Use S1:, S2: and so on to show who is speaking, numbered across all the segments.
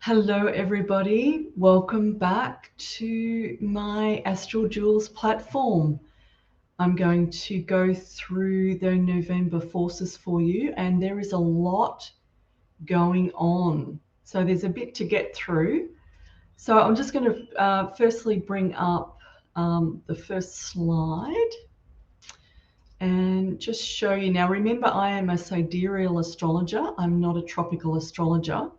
S1: Hello, everybody. Welcome back to my Astral Jewels platform. I'm going to go through the November forces for you, and there is a lot going on. So there's a bit to get through. So I'm just going to firstly bring up the first slide and just show you. Now, remember, I am a sidereal astrologer. I'm not a tropical astrologer.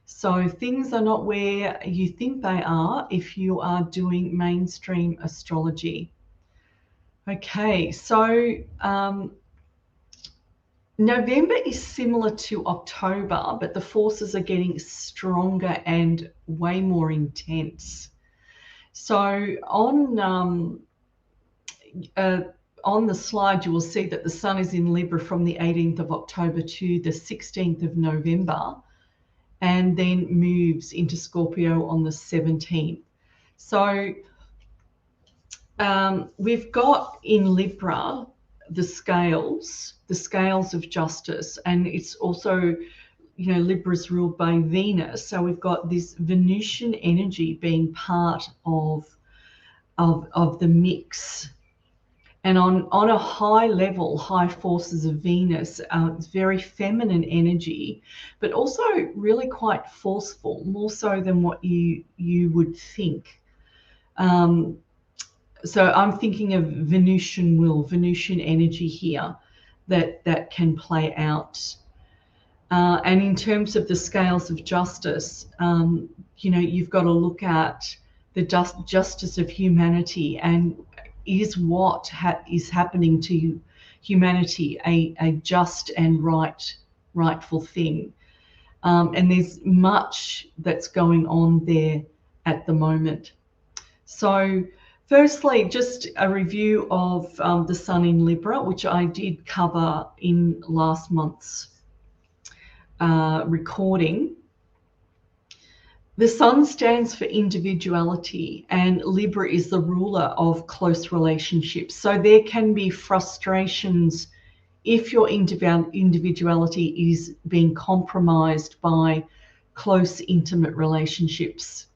S1: So things are not where you think they are if you are doing mainstream astrology. Okay, so November is similar to October, but the forces are getting stronger and way more intense. So on the slide, you will see that the sun is in Libra from the 18th of October to the 16th of November. And then moves into Scorpio on the 17th. So we've got in Libra the scales of justice, and it's also, Libra's ruled by Venus. So we've got this Venusian energy being part of the mix. And on a high level, high forces of Venus, it's very feminine energy, but also really quite forceful, more so than what you would think. So I'm thinking of Venusian will, Venusian energy here that can play out. And in terms of the scales of justice, you've got to look at the justice of humanity, and is what is happening to humanity a just and rightful thing? And there's much that's going on there at the moment. So firstly, just a review of the sun in Libra, which I did cover in last month's recording. The sun stands for individuality, and Libra is the ruler of close relationships. So there can be frustrations if your individuality is being compromised by close, intimate relationships.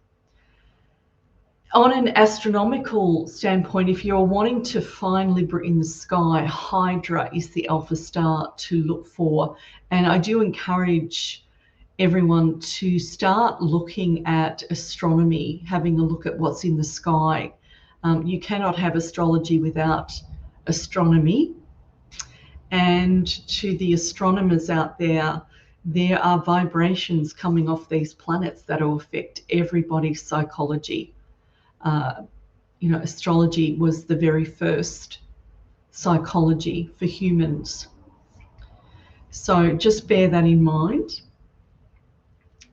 S1: On an astronomical standpoint, if you're wanting to find Libra in the sky, Hydra is the alpha star to look for. And I do encourage everyone to start looking at astronomy, having a look at what's in the sky. You cannot have astrology without astronomy. And to the astronomers out there, there are vibrations coming off these planets that will affect everybody's psychology. Astrology was the very first psychology for humans. So just bear that in mind.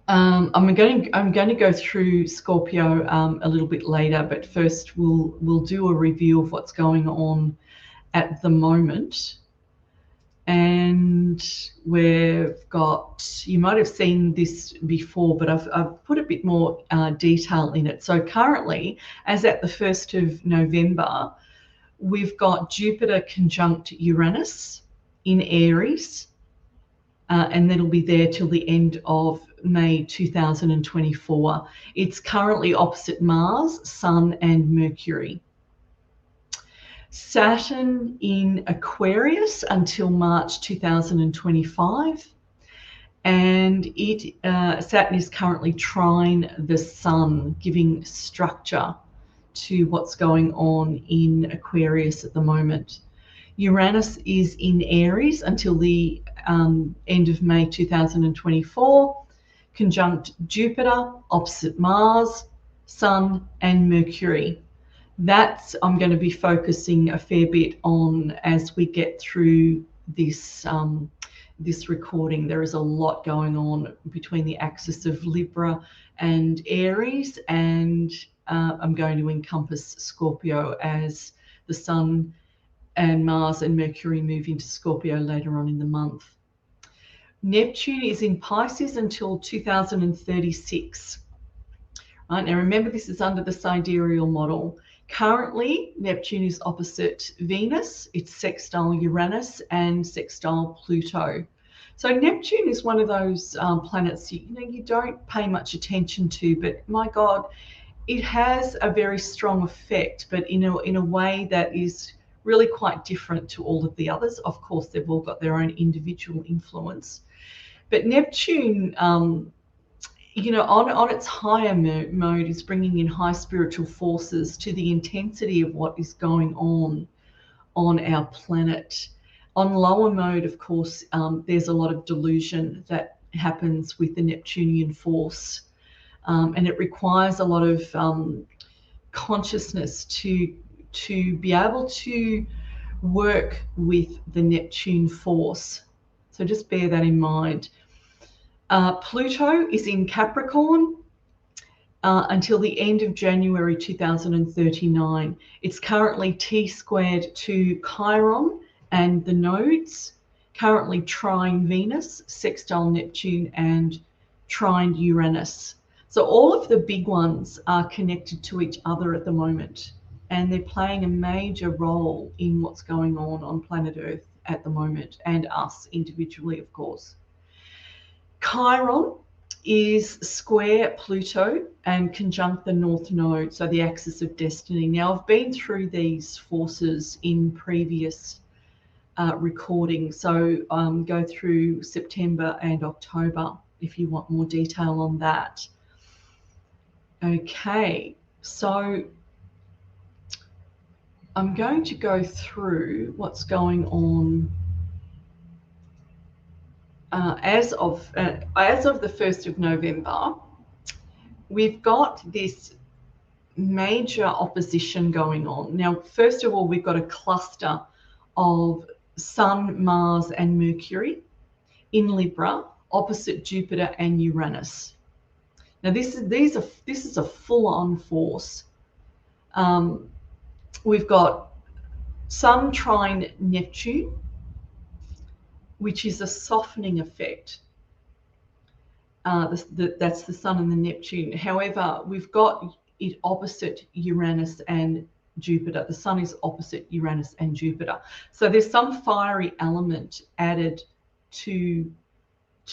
S1: I'm going to go through Scorpio a little bit later, but first we'll do a review of what's going on at the moment. And we've got, you might have seen this before, but I've put a bit more detail in it. So currently, as at the 1st of November, we've got Jupiter conjunct Uranus in Aries, and that'll be there till the end of May 2024. It's currently opposite Mars, Sun, and Mercury. Saturn in Aquarius until March 2025, and Saturn is currently trine the Sun, giving structure to what's going on in Aquarius at the moment. Uranus is in Aries until the end of May 2024, conjunct Jupiter, opposite Mars, Sun, and Mercury. That's I'm going to be focusing a fair bit on as we get through this this recording. There is a lot going on between the axis of Libra and Aries, and I'm going to encompass Scorpio as the Sun and Mars and Mercury move into Scorpio later on in the month. Neptune is in Pisces until 2036. Right, now remember, this is under the sidereal model. Currently, Neptune is opposite Venus. It's sextile Uranus and sextile Pluto. So Neptune is one of those planets you don't pay much attention to, but my God, it has a very strong effect, but in a way that is really quite different to all of the others. Of course, they've all got their own individual influence, but Neptune, on its higher mode, is bringing in high spiritual forces to the intensity of what is going on our planet. On lower mode, of course, there's a lot of delusion that happens with the Neptunian force, and it requires a lot of consciousness to be able to work with the Neptune force. So just bear that in mind. Pluto is in Capricorn until the end of January 2039. It's currently T-squared to Chiron and the nodes, currently trine Venus, sextile Neptune, and trine Uranus. So all of the big ones are connected to each other at the moment, and they're playing a major role in what's going on planet Earth at the moment, and us individually, of course. Chiron is square Pluto and conjunct the North Node, so the axis of destiny. Now, I've been through these forces in previous recordings, so go through September and October if you want more detail on that. Okay, so I'm going to go through what's going on as of the 1st of November. We've got this major opposition going on. Now, first of all, we've got a cluster of Sun, Mars, and Mercury in Libra, opposite Jupiter and Uranus. Now, this is a full-on force. We've got Sun trine Neptune, which is a softening effect. That's the Sun and the Neptune. However, we've got it opposite Uranus and Jupiter. The Sun is opposite Uranus and Jupiter. So there's some fiery element added to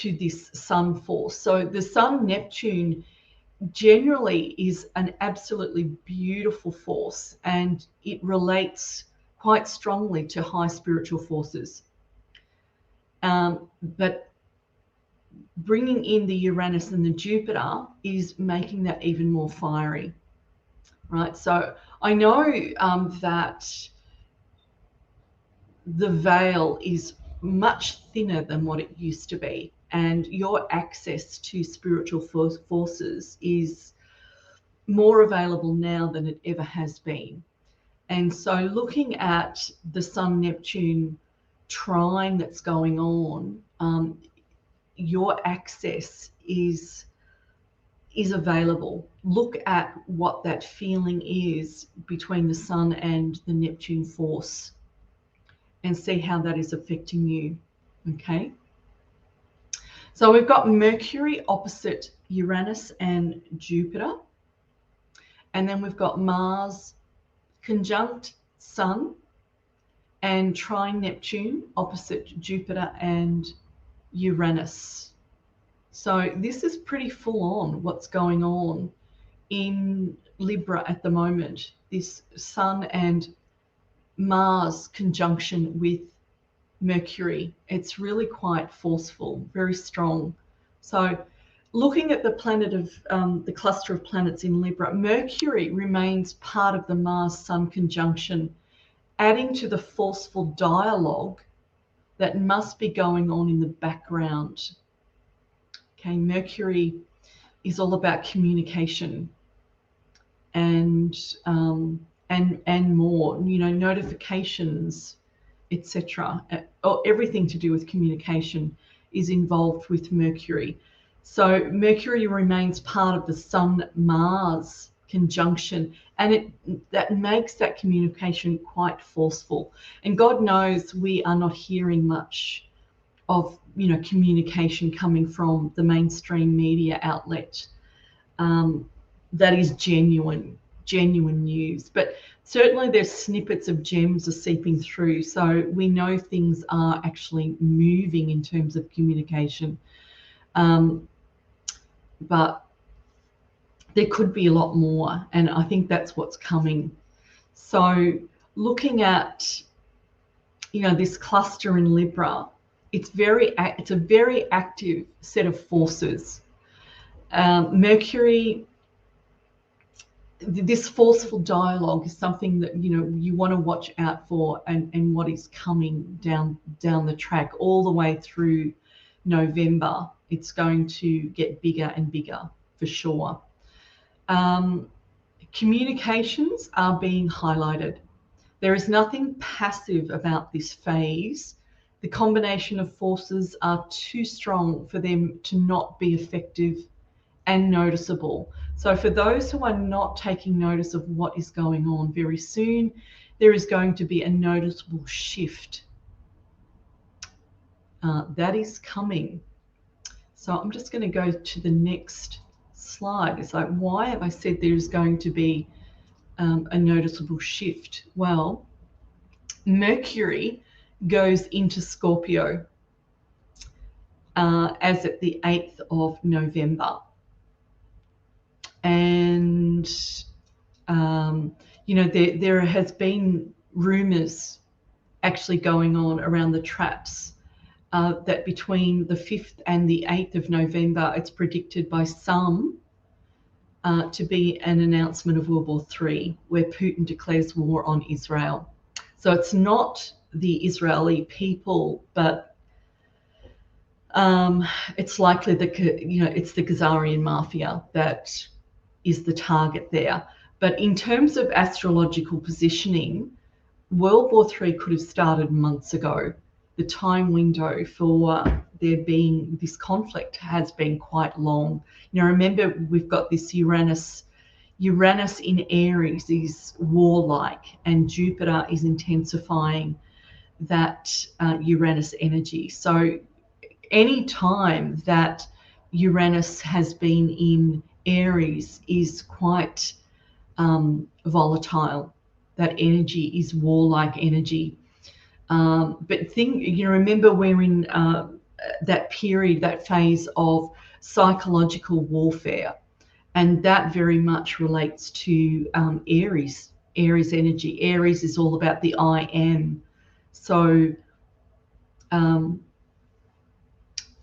S1: this Sun force. So the Sun Neptune generally is an absolutely beautiful force, and it relates quite strongly to high spiritual forces. But bringing in the Uranus and the Jupiter is making that even more fiery, right? So I know that the veil is much thinner than what it used to be, and your access to spiritual forces is more available now than it ever has been. And so looking at the Sun Neptune trine that's going on, your access is available. Look at what that feeling is between the Sun and the Neptune force and see how that is affecting you. Okay, so we've got Mercury opposite Uranus and Jupiter, and then we've got Mars conjunct Sun and trine Neptune opposite Jupiter and Uranus. So this is pretty full on what's going on in Libra at the moment. This Sun and Mars conjunction with Mercury, it's really quite forceful, very strong. So looking at the planet of the cluster of planets in Libra, Mercury remains part of the Mars-Sun conjunction, adding to the forceful dialogue that must be going on in the background. Okay, Mercury is all about communication and more, notifications, etc. Everything to do with communication is involved with Mercury. So Mercury remains part of the Sun-Mars conjunction, and that makes that communication quite forceful. And God knows we are not hearing much of communication coming from the mainstream media outlet that is genuine. genuine news, but certainly there's snippets of gems are seeping through. So we know things are actually moving in terms of communication. But there could be a lot more, and I think that's what's coming. So looking at, this cluster in Libra, it's a very active set of forces. Mercury, this forceful dialogue is something that you want to watch out for, and what is coming down the track all the way through November. It's going to get bigger and bigger for sure. Communications are being highlighted. There is nothing passive about this phase. The combination of forces are too strong for them to not be effective and noticeable. So for those who are not taking notice of what is going on, very soon there is going to be a noticeable shift. That is coming. So I'm just going to go to the next slide. It's like, why have I said there's going to be a noticeable shift? Well, Mercury goes into Scorpio as at the 8th of November. And, there has been rumors actually going on around the traps that between the 5th and the 8th of November, it's predicted by some to be an announcement of World War III, where Putin declares war on Israel. So it's not the Israeli people, but it's likely that it's the Khazarian mafia that is the target there. But in terms of astrological positioning, World War III could have started months ago. The time window for there being this conflict has been quite long. Remember, we've got this Uranus in Aries is warlike, and Jupiter is intensifying that Uranus energy. So any time that Uranus has been in Aries is quite volatile. That energy is warlike energy. But remember, we're in that period, that phase of psychological warfare, and that very much relates to Aries energy. Aries is all about the I am. So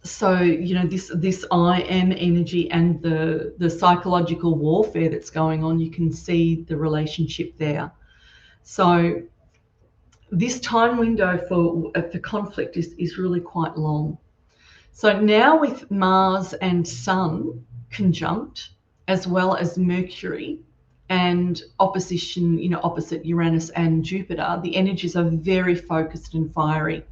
S1: this I am energy and the psychological warfare that's going on, you can see the relationship there. So this time window for conflict is really quite long. So now with Mars and Sun conjunct, as well as Mercury and opposition, opposite Uranus and Jupiter, the energies are very focused and fiery.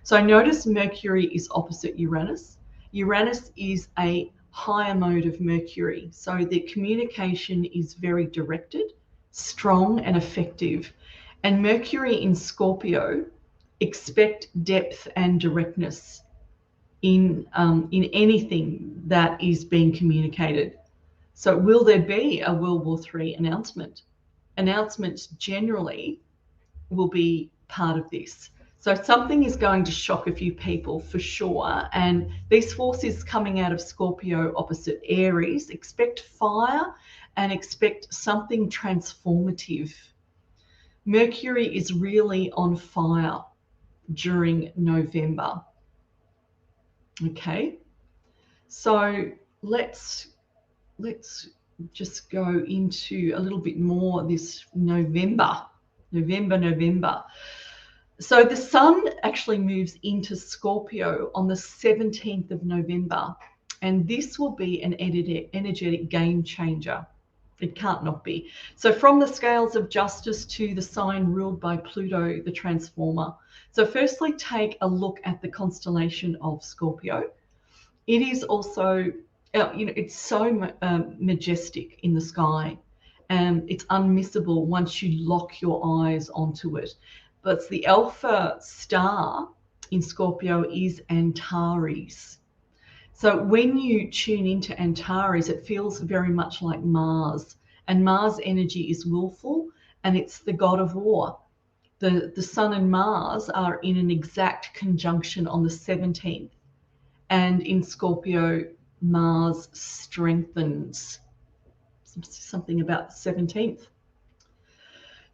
S1: So notice Mercury is opposite Uranus. Uranus is a higher mode of Mercury. So the communication is very directed, strong and effective. And Mercury in Scorpio, expect depth and directness in anything that is being communicated. So will there be a World War III announcement? Announcements generally will be part of this. So something is going to shock a few people for sure. And these forces coming out of Scorpio opposite Aries, expect fire and expect something transformative. Mercury is really on fire during November. Okay, so let's just go into a little bit more this November. So the Sun actually moves into Scorpio on the 17th of November, and this will be an energetic game changer. It can't not be. So from the scales of justice to the sign ruled by Pluto, the transformer. So firstly, take a look at the constellation of Scorpio. It is also, it's so majestic in the sky. It's unmissable once you lock your eyes onto it. But the alpha star in Scorpio is Antares. So when you tune into Antares, it feels very much like Mars. and Mars energy is willful, and it's the god of war. The Sun and Mars are in an exact conjunction on the 17th, and in Scorpio, Mars strengthens. Something about the 17th.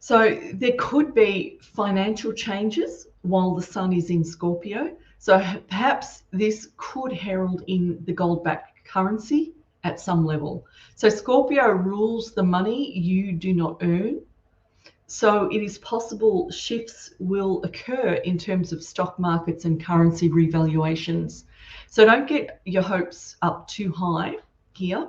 S1: So there could be financial changes while the Sun is in Scorpio. So perhaps this could herald in the gold-backed currency at some level. So Scorpio rules the money you do not earn. So it is possible shifts will occur in terms of stock markets and currency revaluations. So don't get your hopes up too high here.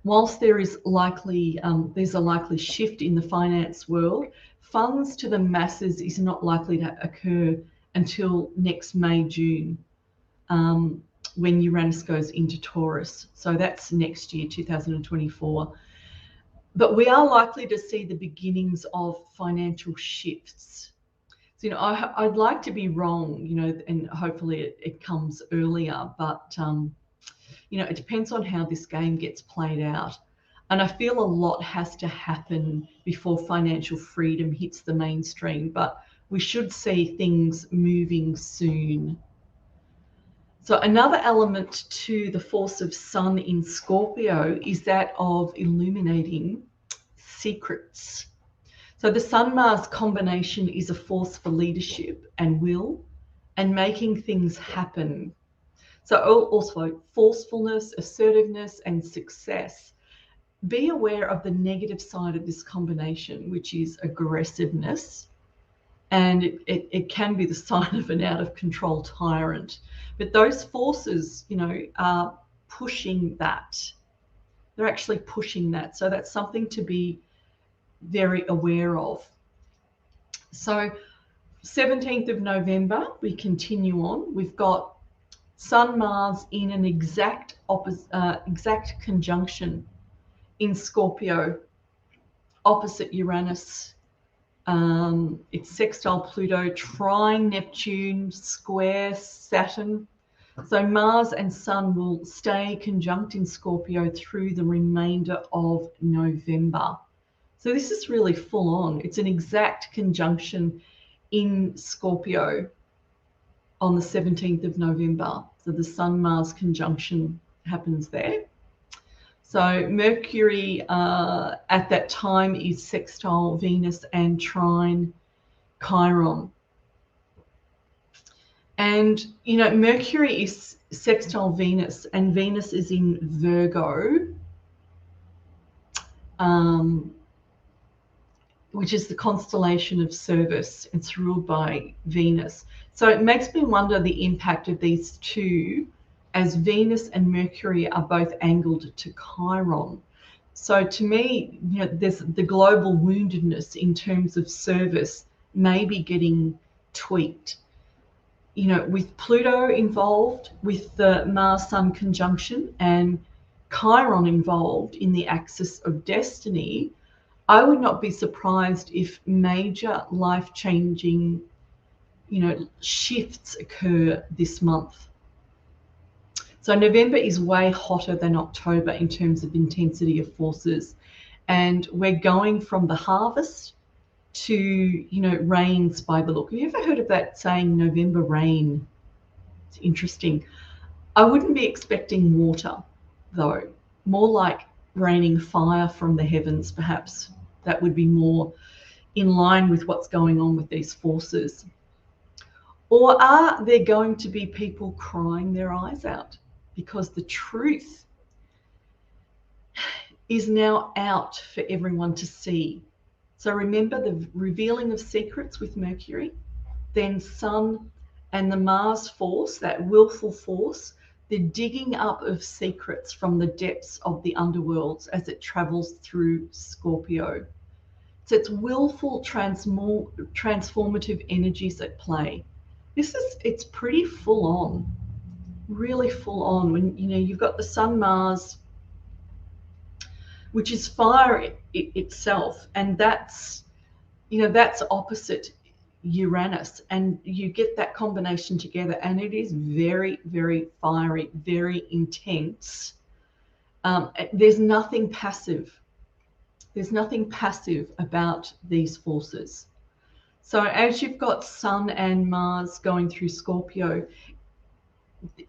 S1: Whilst there is there's a likely shift in the finance world, funds to the masses is not likely to occur until next May, June, when Uranus goes into Taurus. So that's next year, 2024. But we are likely to see the beginnings of financial shifts. So, I'd like to be wrong, and hopefully it comes earlier, but it depends on how this game gets played out. And I feel a lot has to happen before financial freedom hits the mainstream, but we should see things moving soon. So another element to the force of Sun in Scorpio is that of illuminating secrets. So the Sun-Mars combination is a force for leadership and will and making things happen. So also forcefulness, assertiveness, and success. Be aware of the negative side of this combination, which is aggressiveness. And it can be the sign of an out of control tyrant. But those forces, are pushing that. They're actually pushing that. So that's something to be very aware of. So 17th of November, we continue on. We've got Sun Mars in an exact conjunction in Scorpio, opposite Uranus. It's sextile Pluto, trine Neptune, square Saturn. So Mars and Sun will stay conjunct in Scorpio through the remainder of November. So this is really full on. It's an exact conjunction in Scorpio on the 17th of November. So the Sun-Mars conjunction happens there. So Mercury at that time is sextile Venus and trine Chiron. And, Mercury is sextile Venus, and Venus is in Virgo, which is the constellation of service. It's ruled by Venus. So it makes me wonder the impact of these two, as Venus and Mercury are both angled to Chiron. So to me, there's the global woundedness in terms of service may be getting tweaked. With Pluto involved, with the Mars-Sun conjunction, and Chiron involved in the axis of destiny, I would not be surprised if major life-changing, shifts occur this month. So November is way hotter than October in terms of intensity of forces. And we're going from the harvest to, rains by the look. Have you ever heard of that saying, November rain? It's interesting. I wouldn't be expecting water, though. More like raining fire from the heavens, perhaps. That would be more in line with what's going on with these forces. Or are there going to be people crying their eyes out? Because the truth is now out for everyone to see. So remember the revealing of secrets with Mercury, then Sun and the Mars force, that willful force, the digging up of secrets from the depths of the underworlds as it travels through Scorpio. So it's willful transformative energies at play. It's pretty full on, really full on. When you've got the Sun Mars, which is fire itself, and that's opposite Uranus, and you get that combination together, and it is very, very fiery, very intense. There's nothing passive There's nothing passive about these forces. So as you've got Sun and Mars going through Scorpio,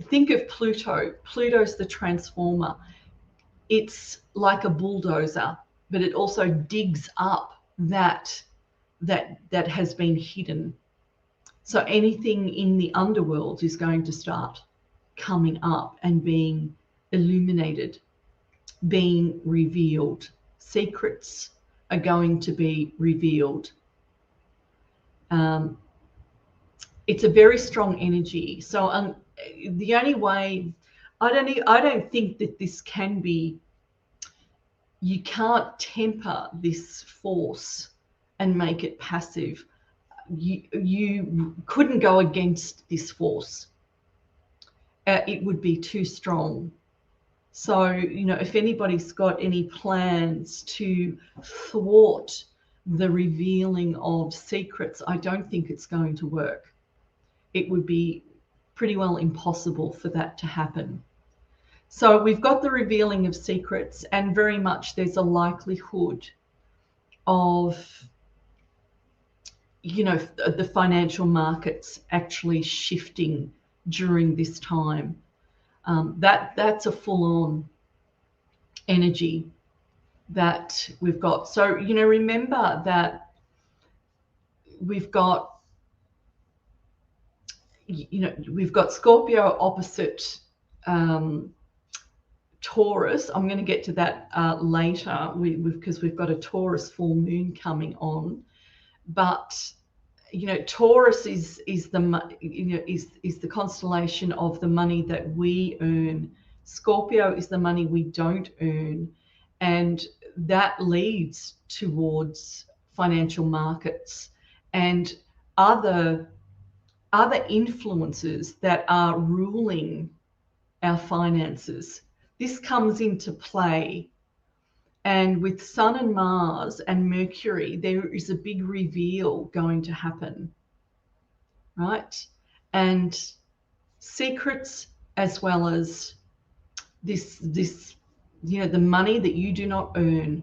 S1: think of Pluto. Pluto's the transformer. It's like a bulldozer, but it also digs up that has been hidden. So anything in the underworld is going to start coming up and being illuminated, being revealed. Secrets are going to be revealed. It's a very strong energy. So the only way, I don't think that this can be, you can't temper this force and make it passive. You couldn't go against this force. It would be too strong. So, if anybody's got any plans to thwart the revealing of secrets, I don't think it's going to work. It would be pretty well impossible for that to happen. So we've got the revealing of secrets, and very much there's a likelihood of, the financial markets actually shifting during this time. That's a full-on energy that we've got. So, remember that we've got, we've got Scorpio opposite Taurus. I'm going to get to that later because we've got a Taurus full moon coming on. But Taurus is the constellation of the money that we earn. Scorpio is the money we don't earn, and that leads towards financial markets and other influences that are ruling our finances. This comes into play. And with Sun and Mars and Mercury, there is a big reveal going to happen, right? And secrets, as well as this, the money that you do not earn,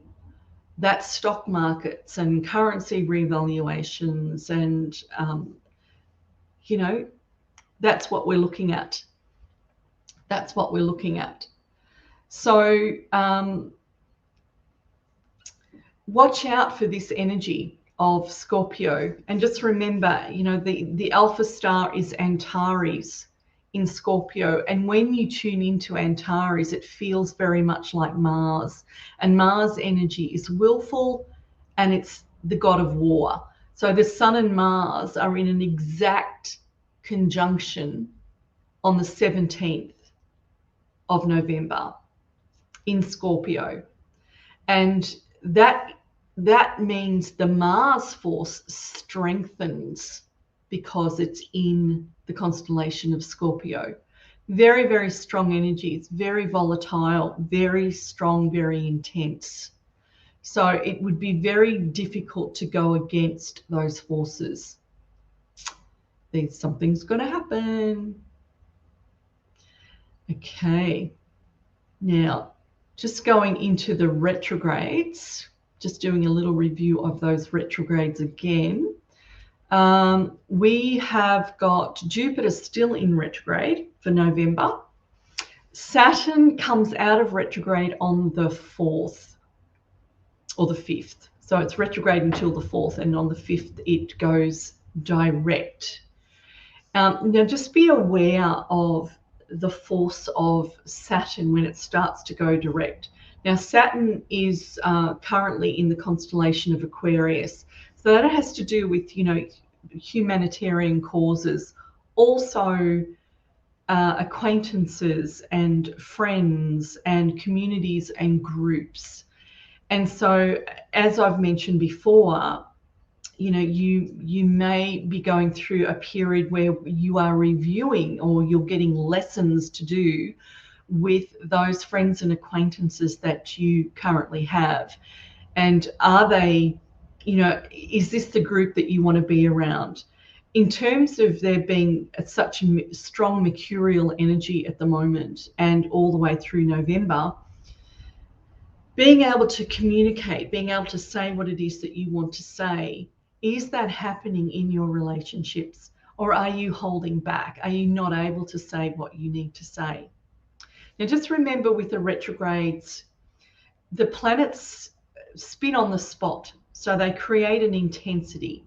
S1: that stock markets and currency revaluations, and that's what we're looking at. That's what we're looking at. So watch out for this energy of Scorpio, and just remember, the alpha star is Antares in Scorpio, and when you tune into Antares, it feels very much like Mars, and Mars energy is willful, and it's the god of war. So the Sun and Mars are in an exact conjunction on the 17th of November in Scorpio, and that means the Mars force strengthens because it's in the constellation of Scorpio. Very, very strong energy. It's very volatile, very strong, very intense. So it would be very difficult to go against those forces. Something's going to happen. Okay. Now, just going into the retrogrades, just doing a little review of those retrogrades again. We have got Jupiter still in retrograde for November. Saturn comes out of retrograde on the 4th or the 5th. So it's retrograde until the 4th, and on the 5th it goes direct. Now just be aware of the force of Saturn when it starts to go direct. Now Saturn is currently in the constellation of Aquarius, so that has to do with humanitarian causes, also acquaintances and friends and communities and groups. And so, as I've mentioned before, you may be going through a period where you are reviewing, or you're getting lessons to do with those friends and acquaintances that you currently have. And are they, is this the group that you want to be around? In terms of there being such a strong mercurial energy at the moment and all the way through November, being able to communicate, being able to say what it is that you want to say, is that happening in your relationships? Or are you holding back? Are you not able to say what you need to say? Now, just remember with the retrogrades, the planets spin on the spot. So they create an intensity.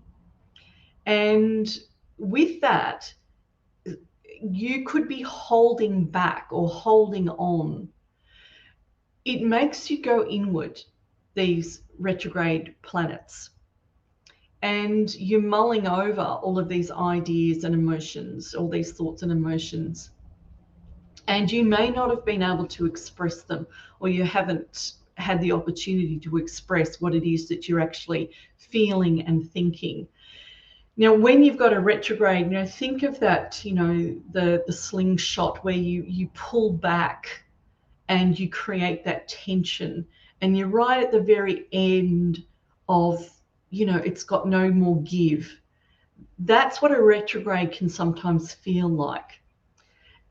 S1: And with that, you could be holding back or holding on. It makes you go inward, these retrograde planets. And you're mulling over all of these ideas and emotions, all these thoughts and emotions. And you may not have been able to express them, or you haven't had the opportunity to express what it is that you're actually feeling and thinking. Now, when you've got a retrograde, think of that, the slingshot where you pull back and you create that tension, and you're right at the very end of, it's got no more give. That's what a retrograde can sometimes feel like.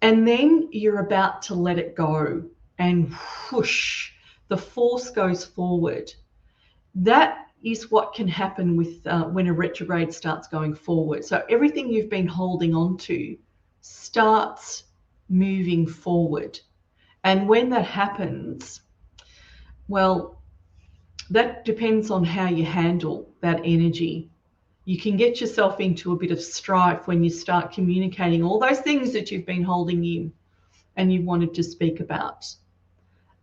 S1: And then you're about to let it go, and whoosh, the force goes forward. That is what can happen with when a retrograde starts going forward. So everything you've been holding on to starts moving forward. And when that happens, well, that depends on how you handle that energy. You can get yourself into a bit of strife when you start communicating all those things that you've been holding in and you wanted to speak about.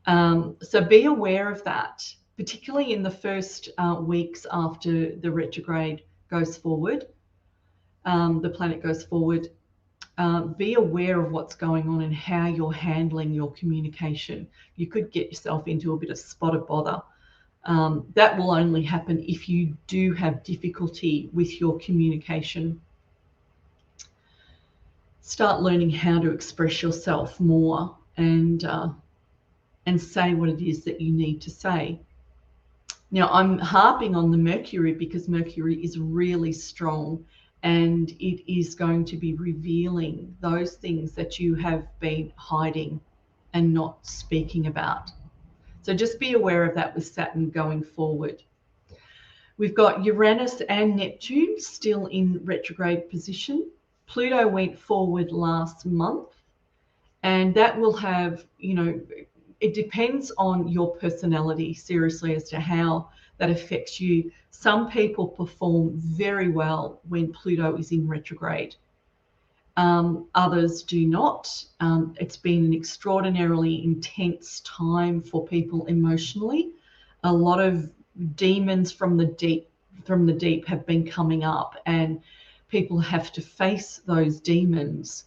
S1: So be aware of that, particularly in the first weeks after the retrograde goes forward, the planet goes forward. Be aware of what's going on and how you're handling your communication. You could get yourself into a bit of spot of bother. That will only happen if you do have difficulty with your communication. Start learning how to express yourself more and say what it is that you need to say. Now, I'm harping on the Mercury because Mercury is really strong, and it is going to be revealing those things that you have been hiding and not speaking about. So just be aware of that with Saturn going forward. We've got Uranus and Neptune still in retrograde position. Pluto went forward last month, and that will have, it depends on your personality, seriously, as to how that affects you. Some people perform very well when Pluto is in retrograde. Others do not. It's been an extraordinarily intense time for people emotionally. A lot of demons from the deep have been coming up, and people have to face those demons.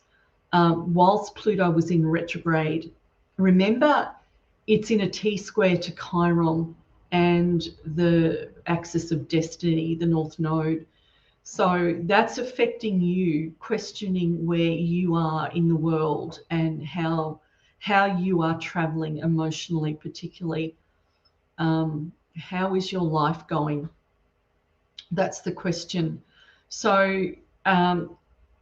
S1: Whilst Pluto was in retrograde, remember, it's in a T-square to Chiron and the axis of destiny, the North Node. So that's affecting you, questioning where you are in the world and how you are traveling emotionally, particularly. How is your life going? That's the question. So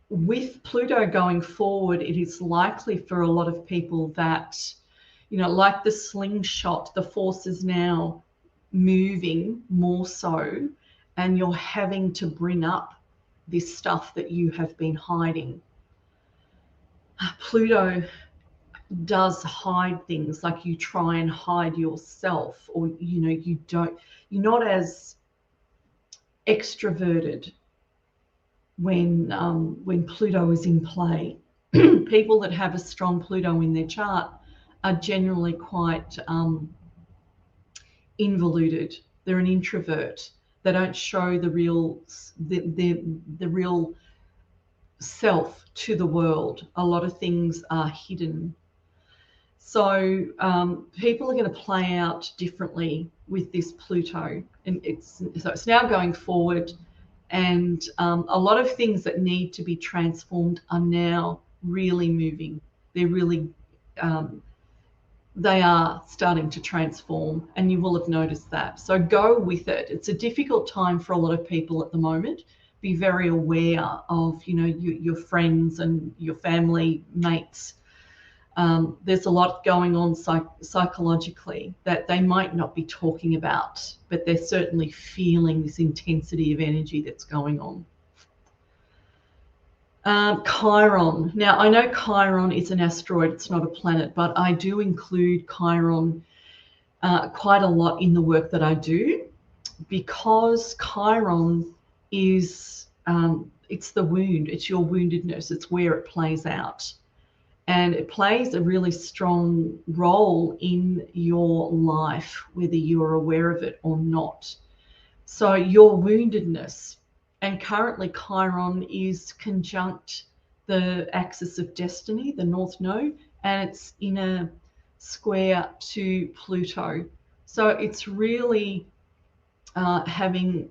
S1: with Pluto going forward, it is likely for a lot of people that, like the slingshot, the force is now moving more so, and you're having to bring up this stuff that you have been hiding. Pluto does hide things, like you try and hide yourself, or you're not as extroverted when Pluto is in play. People that have a strong Pluto in their chart are generally quite involuted. They're an introvert. They don't show the real self to the world. A lot of things are hidden. So people are going to play out differently with this Pluto, and it's now going forward, and a lot of things that need to be transformed are now really moving. They're really they are starting to transform, and you will have noticed that. So go with it. It's a difficult time for a lot of people at the moment. Be very aware of your friends and your family mates. There's a lot going on psychologically that they might not be talking about, but they're certainly feeling this intensity of energy that's going on. Chiron. Now, I know Chiron is an asteroid, it's not a planet, but I do include Chiron quite a lot in the work that I do, because Chiron is, it's the wound, it's your woundedness, it's where it plays out. And it plays a really strong role in your life, whether you're aware of it or not. So your woundedness, and currently Chiron is conjunct the axis of destiny, the North Node, and it's in a square to Pluto. So it's really having,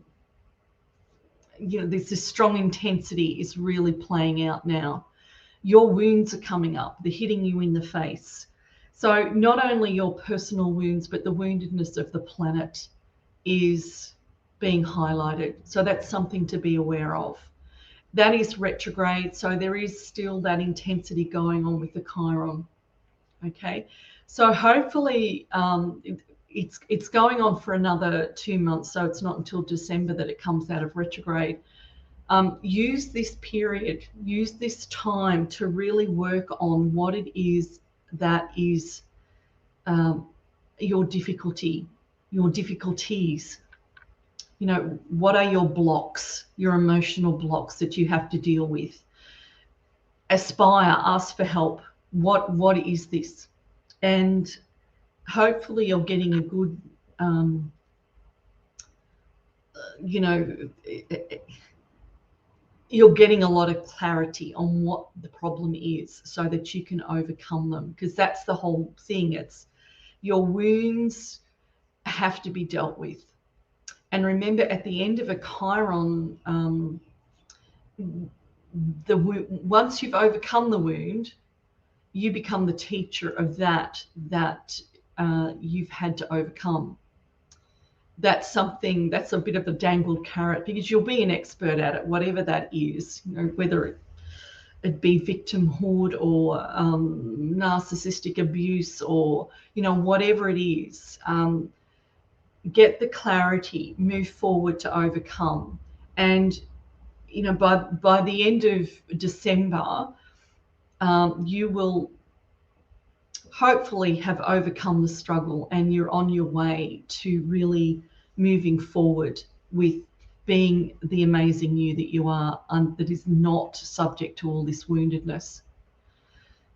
S1: this strong intensity is really playing out now. Your wounds are coming up, they're hitting you in the face. So not only your personal wounds, but the woundedness of the planet is being highlighted. So that's something to be aware of. That is retrograde, so there is still that intensity going on with the Chiron. Okay, so hopefully it's going on for another 2 months, so it's not until December that it comes out of retrograde. Use this period, use this time to really work on what it is that is your difficulty, your difficulties. What are your blocks, your emotional blocks that you have to deal with? Aspire, ask for help. What is this? And hopefully you're getting a good, you're getting a lot of clarity on what the problem is so that you can overcome them, because that's the whole thing. It's your wounds have to be dealt with. And remember, at the end of a Chiron, once you've overcome the wound, you become the teacher of that you've had to overcome. That's a bit of a dangled carrot, because you'll be an expert at it, whatever that is, whether it be victimhood or narcissistic abuse, or whatever it is. Get the clarity, move forward to overcome. And by the end of December, you will hopefully have overcome the struggle, and you're on your way to really moving forward with being the amazing you that you are, that is not subject to all this woundedness.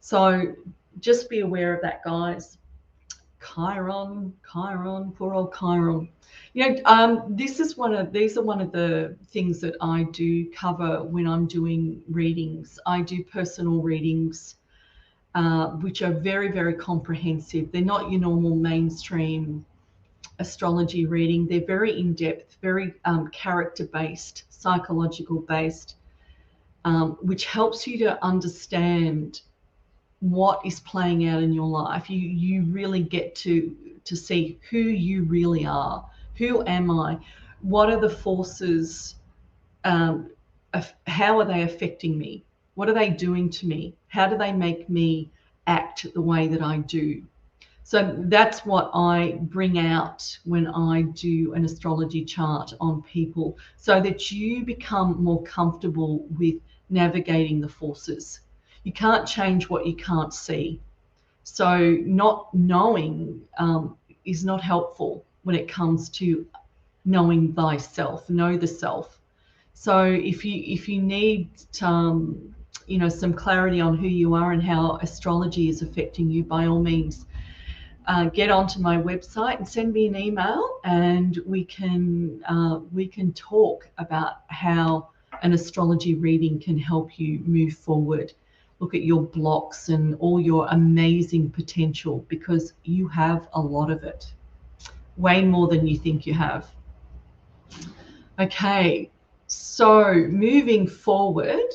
S1: So just be aware of that, guys. Chiron, poor old Chiron. These are one of the things that I do cover when I'm doing readings. I do personal readings, which are very, very comprehensive. They're not your normal mainstream astrology reading. They're very in-depth, very character-based, psychological-based, which helps you to understand what is playing out in your life. You really get to see who you really are. Who am I? What are the forces? How are they affecting me? What are they doing to me? How do they make me act the way that I do? So that's what I bring out when I do an astrology chart on people, so that you become more comfortable with navigating the forces. You can't change what you can't see. So not knowing is not helpful when it comes to knowing thyself, know the self. So if you need some clarity on who you are and how astrology is affecting you, by all means, get onto my website and send me an email, and we can talk about how an astrology reading can help you move forward. Look at your blocks and all your amazing potential, because you have a lot of it, way more than you think you have. Okay, so moving forward,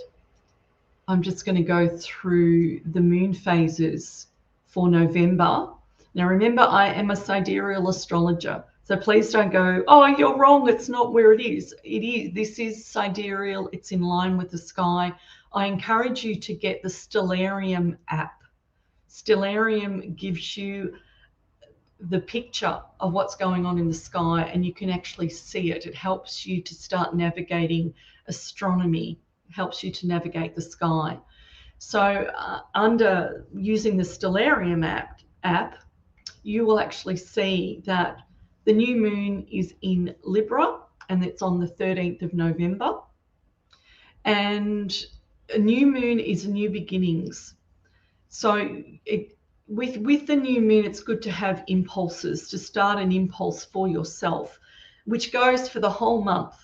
S1: I'm just going to go through the moon phases for November. Now, remember, I am a sidereal astrologer, so please don't go, oh, you're wrong, it's not where it is. It is. This is sidereal. It's in line with the sky. I encourage you to get the Stellarium app. Stellarium gives you the picture of what's going on in the sky, and you can actually see it. It helps you to start navigating astronomy, helps you to navigate the sky. So under using the Stellarium app, you will actually see that the new moon is in Libra, and it's on the 13th of November. And a new moon is new beginnings. So with the new moon, it's good to have impulses, to start an impulse for yourself, which goes for the whole month.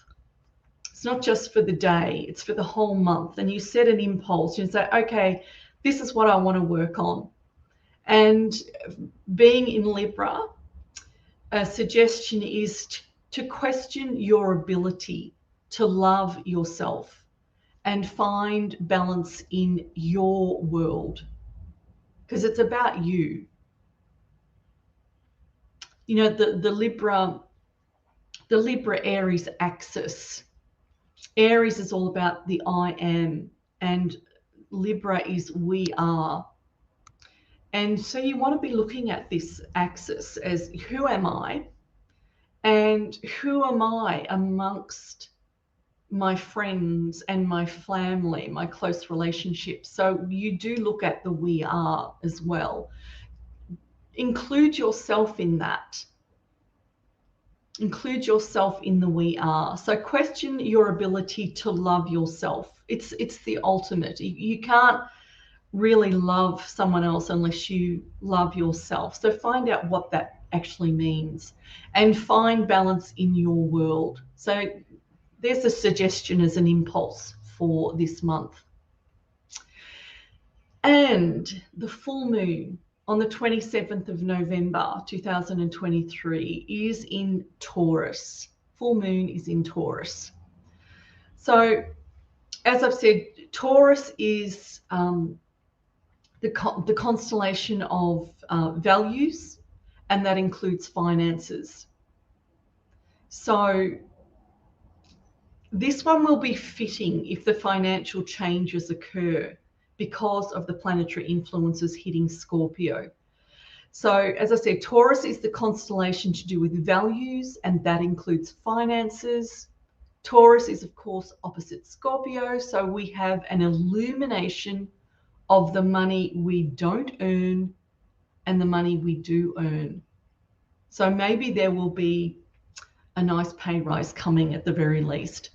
S1: It's not just for the day, it's for the whole month. And you set an impulse, you say, okay, this is what I want to work on. And being in Libra, a suggestion is to question your ability to love yourself and find balance in your world, because it's about you. You know, the Libra Aries axis. Aries is all about the I am, and Libra is we are. And so you want to be looking at this axis as, who am I? And who am I amongst my friends and my family, my close relationships? So you do look at the we are as well. Include yourself in that. Include yourself in the we are. So question your ability to love yourself. It's the ultimate. You can't really love someone else unless you love yourself. So find out what that actually means and find balance in your world. So there's a suggestion as an impulse for this month. And the full moon on the 27th of November 2023 is in Taurus. Full moon is in Taurus. So as I've said, Taurus is the constellation of values, and that includes finances. So this one will be fitting if the financial changes occur because of the planetary influences hitting Scorpio. So as I said, Taurus is the constellation to do with values, and that includes finances. Taurus is, of course, opposite Scorpio. So we have an illumination of the money we don't earn and the money we do earn. So maybe there will be a nice pay rise coming at the very least.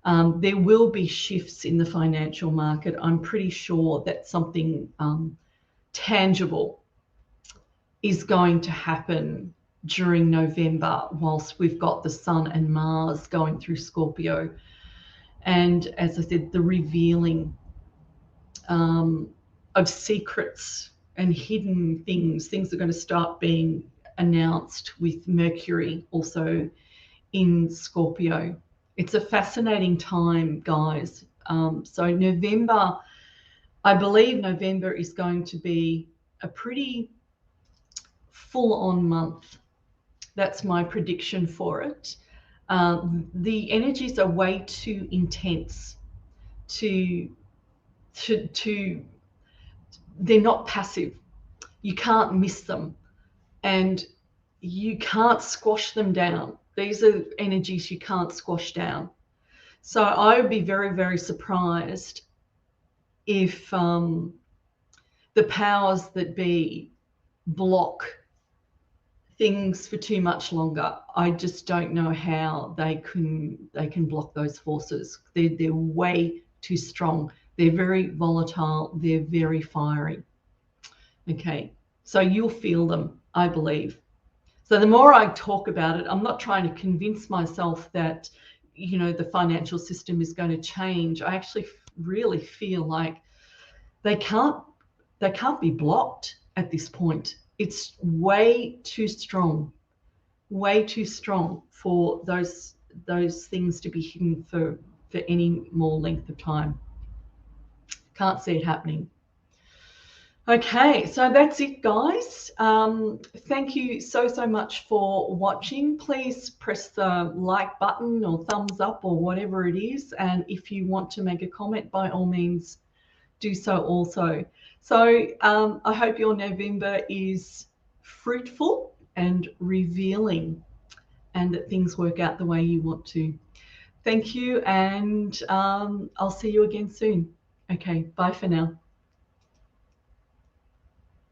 S1: There will be shifts in the financial market. I'm pretty sure that something tangible is going to happen during November, whilst we've got the Sun and Mars going through Scorpio. And as I said, the revealing of secrets and hidden things are going to start being announced with Mercury also in Scorpio. It's a fascinating time, guys. So November, I believe November is going to be a pretty full-on month. That's my prediction for it. The energies are way too intense to they're not passive. You can't miss them, and you can't squash them down. These are energies you can't squash down. So I would be very, very surprised if the powers that be block things for too much longer. I just don't know how they can block those forces. They're way too strong. They're very volatile. They're very fiery. Okay, so you'll feel them, I believe. So the more I talk about it, I'm not trying to convince myself that, you know, the financial system is going to change. I actually really feel like they can't be blocked at this point. It's way too strong for those things to be hidden for any more length of time. Can't see it happening. Okay, so that's it, guys. Thank you so much for watching. Please press the like button or thumbs up or whatever it is. And if you want to make a comment, by all means, do so also. So I hope your November is fruitful and revealing, and that things work out the way you want to. Thank you, and I'll see you again soon. Okay, bye for now.